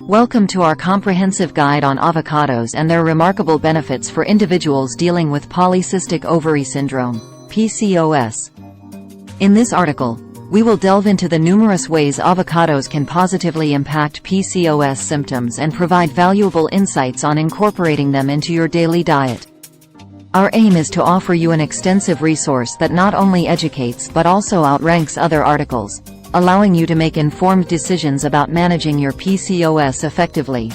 Welcome to our comprehensive guide on avocados and their remarkable benefits for individuals dealing with Polycystic Ovary Syndrome, PCOS. In this article, we will delve into the numerous ways avocados can positively impact PCOS symptoms and provide valuable insights on incorporating them into your daily diet. Our aim is to offer you an extensive resource that not only educates but also outranks other articles, allowing you to make informed decisions about managing your PCOS effectively.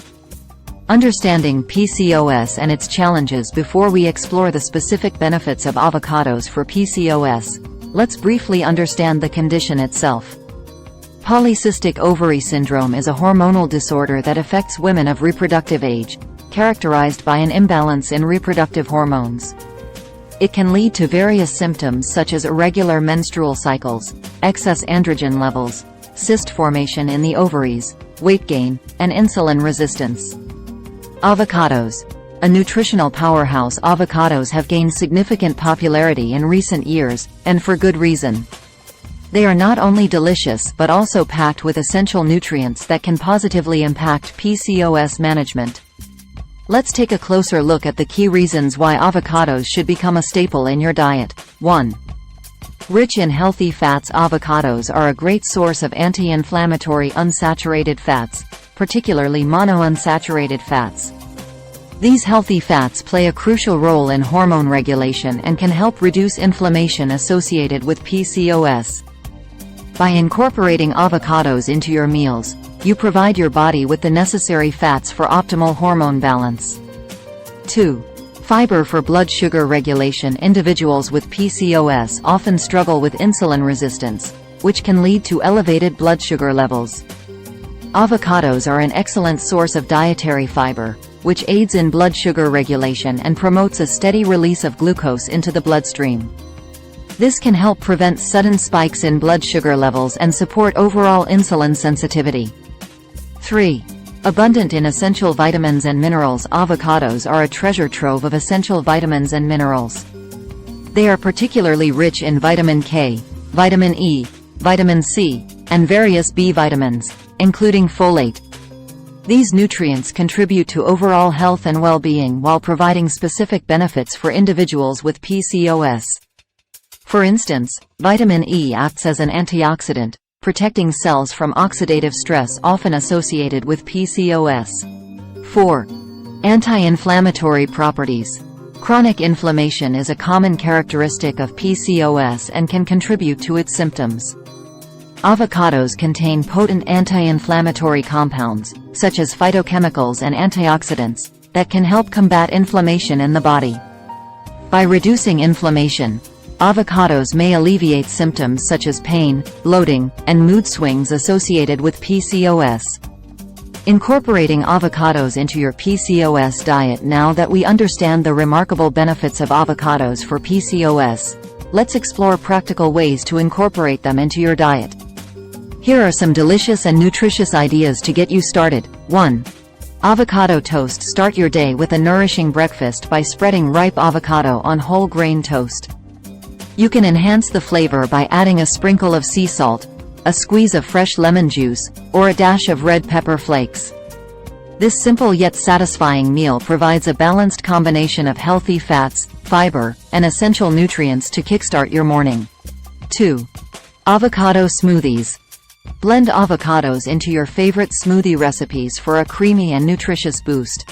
Understanding PCOS and its challenges. Before we explore the specific benefits of avocados for PCOS, let's briefly understand the condition itself. Polycystic ovary syndrome is a hormonal disorder that affects women of reproductive age, characterized by an imbalance in reproductive hormones. It can lead to various symptoms such as irregular menstrual cycles, excess androgen levels, cyst formation in the ovaries, weight gain, and insulin resistance. Avocados. A nutritional powerhouse, avocados have gained significant popularity in recent years, and for good reason. They are not only delicious but also packed with essential nutrients that can positively impact PCOS management. Let's take a closer look at the key reasons why avocados should become a staple in your diet. 1. Rich in healthy fats. Avocados are a great source of anti-inflammatory unsaturated fats, particularly monounsaturated fats. These healthy fats play a crucial role in hormone regulation and can help reduce inflammation associated with PCOS. By incorporating avocados into your meals, you provide your body with the necessary fats for optimal hormone balance. 2. Fiber for blood sugar regulation. Individuals with PCOS often struggle with insulin resistance, which can lead to elevated blood sugar levels. Avocados are an excellent source of dietary fiber, which aids in blood sugar regulation and promotes a steady release of glucose into the bloodstream. This can help prevent sudden spikes in blood sugar levels and support overall insulin sensitivity. 3. Abundant in essential vitamins and minerals. Avocados are a treasure trove of essential vitamins and minerals. They are particularly rich in vitamin K, vitamin E, vitamin C, and various B vitamins, including folate. These nutrients contribute to overall health and well-being while providing specific benefits for individuals with PCOS. For instance, vitamin E acts as an antioxidant, protecting cells from oxidative stress often associated with PCOS. 4. Anti-inflammatory properties. Chronic inflammation is a common characteristic of PCOS and can contribute to its symptoms. Avocados contain potent anti-inflammatory compounds, such as phytochemicals and antioxidants, that can help combat inflammation in the body. By reducing inflammation, avocados may alleviate symptoms such as pain, bloating, and mood swings associated with PCOS. Incorporating avocados into your PCOS diet. Now that we understand the remarkable benefits of avocados for PCOS, let's explore practical ways to incorporate them into your diet. Here are some delicious and nutritious ideas to get you started. 1. Avocado toast. Start your day with a nourishing breakfast by spreading ripe avocado on whole grain toast. You can enhance the flavor by adding a sprinkle of sea salt, a squeeze of fresh lemon juice, or a dash of red pepper flakes. This simple yet satisfying meal provides a balanced combination of healthy fats, fiber, and essential nutrients to kickstart your morning. 2. Avocado smoothies. Blend avocados into your favorite smoothie recipes for a creamy and nutritious boost.